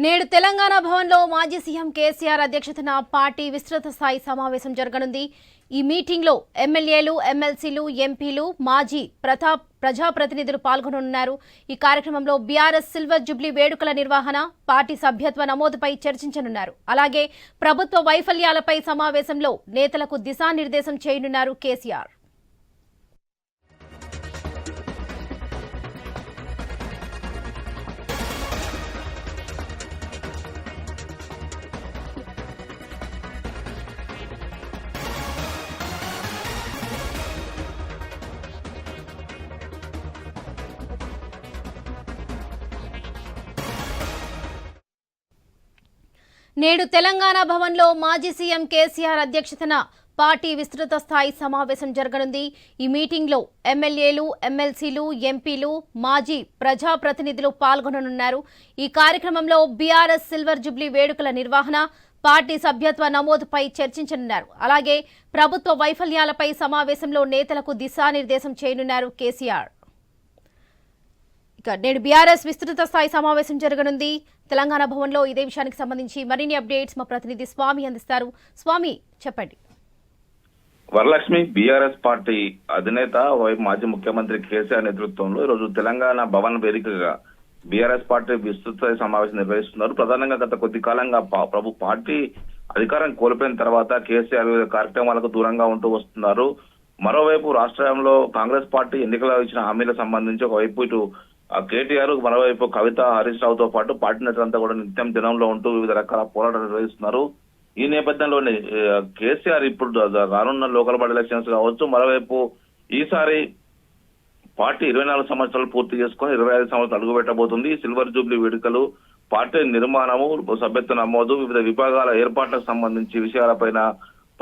నేడు తెలంగాణ భవన్లో మాజీ సీఎం కేసీఆర్ అధ్యక్షతన పార్టీ విస్తృత స్థాయి సమావేశం జరగనుంది. ఈ మీటింగ్లో ఎమ్మెల్యేలు, ఎమ్మెల్సీలు, ఎంపీలు, మాజీ ప్రజాప్రతినిధులు పాల్గొననున్నారు. ఈ కార్యక్రమంలో బీఆర్ఎస్ సిల్వర్ జూబ్లీ వేడుకల నిర్వహణ, పార్టీ సభ్యత్వ నమోదుపై చర్చించనున్నారు. అలాగే ప్రభుత్వ వైఫల్యాలపై సమావేశంలో నేతలకు దిశానిర్దేశం చేయనున్నారు కేసీఆర్. నేడు తెలంగాణ భవన్లో మాజీ సీఎం కేసీఆర్ అధ్యక్షతన పార్టీ విస్తృత స్థాయి సమావేశం జరగనుంది. ఈ మీటింగ్లో ఎమ్మెల్యేలు, ఎమ్మెల్సీలు, ఎంపీలు, మాజీ ప్రజాప్రతినిధులు పాల్గొననున్నారు. ఈ కార్యక్రమంలో బీఆర్ఎస్ సిల్వర్ జూబ్లీ వేడుకల నిర్వహణ, పార్టీ సభ్యత్వ నమోదుపై చర్చించనున్నారు. అలాగే ప్రభుత్వ వైఫల్యాలపై సమావేశంలో నేతలకు దిశానిర్దేశం చేయనున్నారు కేసీఆర్. నేడు బీఆర్ఎస్ విస్తృత స్థాయి సమావేశం జరగనుంది. తెలంగాణ భవన్లో ఇదే విషయానికి సంబంధించి మరిన్ని అప్డేట్స్ మా ప్రతినిధి స్వామి అందిస్తారు. స్వామి, చెప్పండి. వరలక్ష్మి, బీఆర్ఎస్ పార్టీ అధినేత మాజీ ముఖ్యమంత్రి కేసీఆర్ నేతృత్వంలో ఈరోజు తెలంగాణ భవన్ వేదికగా బీఆర్ఎస్ పార్టీ విస్తృత సమావేశం నిర్వహిస్తున్నారు. ప్రధానంగా గత కొద్ది కాలంగా పార్టీ అధికారం కోల్పోయిన తర్వాత కేసీఆర్ వివిధ కార్యక్రమాలకు దూరంగా ఉంటూ వస్తున్నారు. మరోవైపు రాష్ట్రంలో కాంగ్రెస్ పార్టీ ఎన్నికల్లో ఇచ్చిన హామీలకు సంబంధించి ఒకవైపు ఇటు కేటీఆర్, మరోవైపు కవిత, హరీష్ రావుతో పాటు పార్టీ నేతలంతా కూడా నిత్యం జనంలో ఉంటూ వివిధ రకాల పోరాటాలు నిర్వహిస్తున్నారు. ఈ నేపథ్యంలోనే కేసీఆర్ ఇప్పుడు రానున్న లోకల్ బాడీ ఎలక్షన్స్ కావచ్చు, మరోవైపు ఈసారి పార్టీ 24 సంవత్సరాలు పూర్తి చేసుకుని 25 సంవత్సరాలు అడుగుపెట్టబోతుంది. సిల్వర్ జూబ్లీ వేడుకలు, పార్టీ నిర్మాణము, సభ్యత్వ నమోదు, వివిధ విభాగాల ఏర్పాట్లకు సంబంధించి విషయాలపైన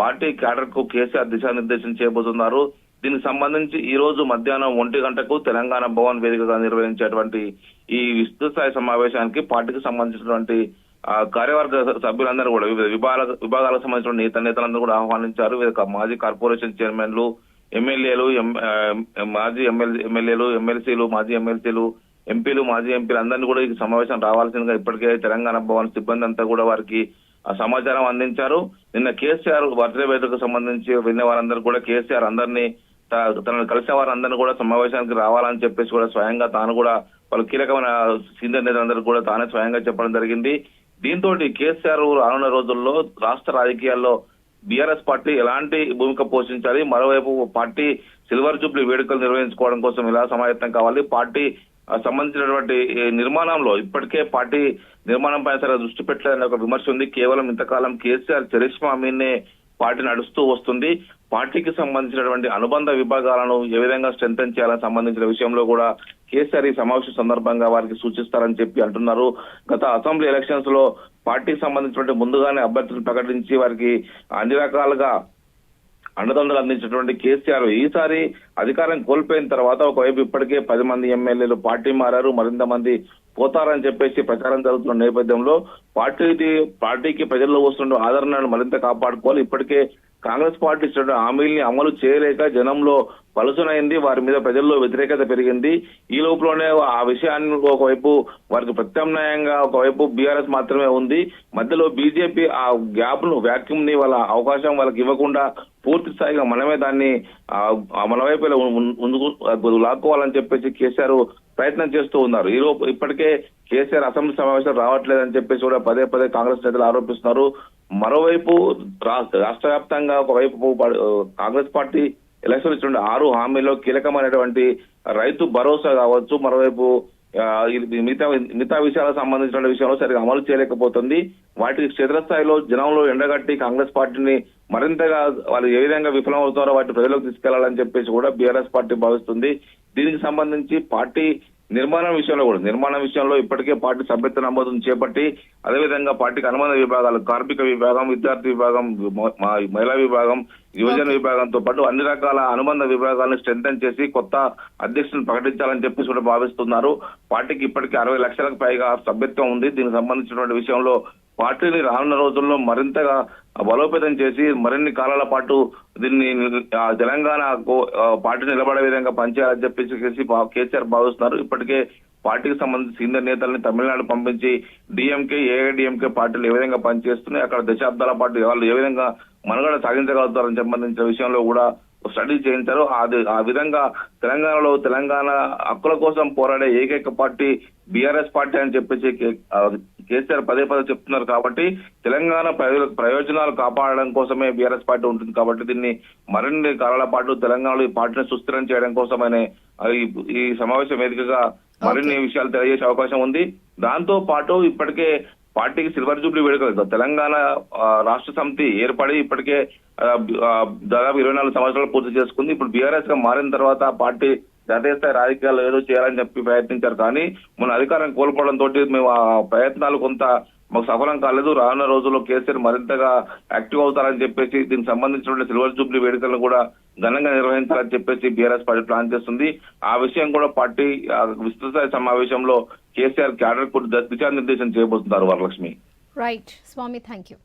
పార్టీ క్యాడర్ కు కేసీఆర్ దిశానిర్దేశం చేయబోతున్నారు. దీనికి సంబంధించి ఈ రోజు మధ్యాహ్నం 1 గంటకు తెలంగాణ భవన్ వేదికగా నిర్వహించేటువంటి ఈ విస్తృత స్థాయి సమావేశానికి పార్టీకి సంబంధించినటువంటి కార్యవర్గ సభ్యులందరూ కూడా వివిధ విభాగాలకు సంబంధించిన నేతలందరూ కూడా ఆహ్వానించారు. మాజీ కార్పొరేషన్ చైర్మన్లు, ఎమ్మెల్యేలు, మాజీ ఎమ్మెల్యేలు, ఎమ్మెల్సీలు, మాజీ ఎమ్మెల్సీలు, ఎంపీలు, మాజీ ఎంపీలు అందరినీ కూడా ఈ సమావేశం రావాల్సిందిగా ఇప్పటికే తెలంగాణ భవన్ సిబ్బంది అంతా కూడా వారికి సమాచారం అందించారు. నిన్న కేసీఆర్ బర్త్డే వేడుకకు సంబంధించి విన్న వారందరూ కూడా కేసీఆర్ అందరినీ తనను కలిసిన వారందరినీ కూడా సమావేశానికి రావాలని చెప్పేసి కూడా స్వయంగా తాను కూడా వాళ్ళు కీలకమైన సీనియర్ నేతలందరూ కూడా తానే స్వయంగా చెప్పడం జరిగింది. దీంతో కేసీఆర్ రానున్న రోజుల్లో రాష్ట్ర రాజకీయాల్లో బీఆర్ఎస్ పార్టీ ఎలాంటి భూమిక పోషించాలి, మరోవైపు పార్టీ సిల్వర్ జూబ్లీ వేడుకలు నిర్వహించుకోవడం కోసం ఎలా సమాయత్తం కావాలి, పార్టీ సంబంధించినటువంటి నిర్మాణంలో ఇప్పటికే పార్టీ నిర్మాణం పైన సరే దృష్టి పెట్టలేదనే ఒక విమర్శ ఉంది. కేవలం ఇంతకాలం కేసీఆర్ చరిష్మా మీదనే పార్టీ నడుస్తూ వస్తుంది. పార్టీకి సంబంధించినటువంటి అనుబంధ విభాగాలను ఏ విధంగా స్ట్రెంథెన్ చేయాలని సంబంధించిన విషయంలో కూడా కేసీఆర్ ఈ సమావేశం సందర్భంగా వారికి సూచిస్తారని చెప్పి అంటున్నారు. గత అసెంబ్లీ ఎలక్షన్స్ లో పార్టీకి సంబంధించినటువంటి ముందుగానే అభ్యర్థులను ప్రకటించి వారికి అన్ని రకాలుగా అండదండలు అందించినటువంటి కేసీఆర్ ఈసారి అధికారం కోల్పోయిన తర్వాత ఒకవైపు ఇప్పటికే 10 మంది ఎమ్మెల్యేలు పార్టీ మారారు, మరింత మంది పోతారని చెప్పేసి ప్రచారం జరుగుతున్న నేపథ్యంలో పార్టీకి ప్రజల్లో వస్తున్న ఆదరణను మరింత కాపాడుకోవాలి. ఇప్పటికే కాంగ్రెస్ పార్టీ ఇచ్చిన హామీల్ని అమలు చేయలేక జనంలో పలుసునైంది, వారి మీద ప్రజల్లో వ్యతిరేకత పెరిగింది. ఈ లోపులోనే ఆ విషయాన్ని ఒకవైపు వారికి ప్రత్యామ్నాయంగా ఒకవైపు బీఆర్ఎస్ మాత్రమే ఉంది. మధ్యలో బీజేపీ ఆ గ్యాప్ ను, వ్యాక్యూమ్ ని, వాళ్ళ అవకాశం వాళ్ళకి ఇవ్వకుండా పూర్తి స్థాయిగా మనమే దాన్ని మన వైపు ముందుకు లాక్కోవాలని చెప్పేసి కేసీఆర్ ప్రయత్నం చేస్తూ ఉన్నారు. ఇప్పటికే కేసీఆర్ అసెంబ్లీ సమావేశాలు రావట్లేదని చెప్పేసి కూడా పదే పదే కాంగ్రెస్ నేతలు ఆరోపిస్తున్నారు. మరోవైపు రాష్ట్ర వ్యాప్తంగా ఒకవైపు కాంగ్రెస్ పార్టీ ఎలక్షన్ ఇచ్చిన 6 హామీల్లో కీలకమైనటువంటి రైతు భరోసా కావచ్చు, మరోవైపు మిగతా విషయాలకు సంబంధించిన విషయంలో సరిగా అమలు చేయలేకపోతుంది. వాటికి క్షేత్రస్థాయిలో జనంలో ఎండగట్టి కాంగ్రెస్ పార్టీని మరింతగా వాళ్ళు ఏ విధంగా విఫలం అవుతారో వాటి ప్రజలకు తీసుకెళ్లాలని చెప్పేసి కూడా బీఆర్ఎస్ పార్టీ భావిస్తుంది. దీనికి సంబంధించి పార్టీ నిర్మాణం విషయంలో ఇప్పటికే పార్టీ సభ్యత్వ నమోదును చేపట్టి అదేవిధంగా పార్టీకి అనుబంధ విభాగాలు, కార్మిక విభాగం, విద్యార్థి విభాగం, మహిళా విభాగం, యువజన విభాగంతో పాటు అన్ని రకాల అనుబంధ విభాగాలను స్ట్రెంథెన్ చేసి కొత్త అధ్యక్షులను ప్రకటించాలని చెప్పేసి కూడా భావిస్తున్నారు. పార్టీకి ఇప్పటికీ 60 లక్షలకు పైగా సభ్యత్వం ఉంది. దీనికి సంబంధించినటువంటి విషయంలో పార్టీని రానున్న రోజుల్లో మరింతగా బలోపేతం చేసి మరిన్ని కాలాల పాటు దీన్ని తెలంగాణ పార్టీ నిలబడే విధంగా పనిచేయాలని చెప్పేసి కేసీఆర్ భావిస్తున్నారు. ఇప్పటికే పార్టీకి సంబంధించి సీనియర్ నేతల్ని తమిళనాడు పంపించి డిఎంకే ఏఐడిఎంకే పార్టీలు ఏ విధంగా పనిచేస్తున్నాయి, అక్కడ దశాబ్దాల పాటు వాళ్ళు ఏ విధంగా మనుగడ సాగించగలుగుతారని సంబంధించిన విషయంలో కూడా స్టడీ చేయించారు. ఆ విధంగా తెలంగాణలో తెలంగాణ హక్కుల కోసం పోరాడే ఏకైక పార్టీ బీఆర్ఎస్ పార్టీ అని చెప్పేసి కేసీఆర్ పదే చెప్తున్నారు. కాబట్టి తెలంగాణ ప్రయోజనాలు కాపాడడం కోసమే బీఆర్ఎస్ పార్టీ ఉంటుంది. కాబట్టి దీన్ని మరిన్ని కాలాల పాటు తెలంగాణలో ఈ పార్టీని సుస్థిరం చేయడం కోసమనే ఈ సమావేశం వేదికగా మరిన్ని విషయాలు తెలియజేసే అవకాశం ఉంది. దాంతో పాటు ఇప్పటికే పార్టీకి సిల్వర్ జూబ్లీ వేడుకలు తెలంగాణ రాష్ట్ర సమితి ఏర్పడి ఇప్పటికే దాదాపు 24 సంవత్సరాలు పూర్తి చేసుకుంది. ఇప్పుడు బీఆర్ఎస్ గా మారిన తర్వాత పార్టీ జాతీయ స్థాయి రాజకీయాలు ఏదో చేయాలని చెప్పి ప్రయత్నించారు. కానీ మన అధికారం కోల్పోవడం తోటి మేము ఆ ప్రయత్నాలు కొంత మాకు సఫలం కాలేదు. రానున్న రోజుల్లో కేసీఆర్ మరింతగా యాక్టివ్ అవుతారని చెప్పేసి దీనికి సంబంధించిన సిల్వర్ జూబ్లీ వేడుకలను కూడా ఘనంగా నిర్వహించాలని చెప్పేసి బీఆర్ఎస్ పార్టీ ప్లాన్ చేస్తుంది. ఆ విషయం కూడా పార్టీ విస్తృత సమావేశంలో కేసీఆర్ క్యాడర్ కూడా దిశానిర్దేశం చేయబోతున్నారు. Varalakshmi. Right Swami, thank you.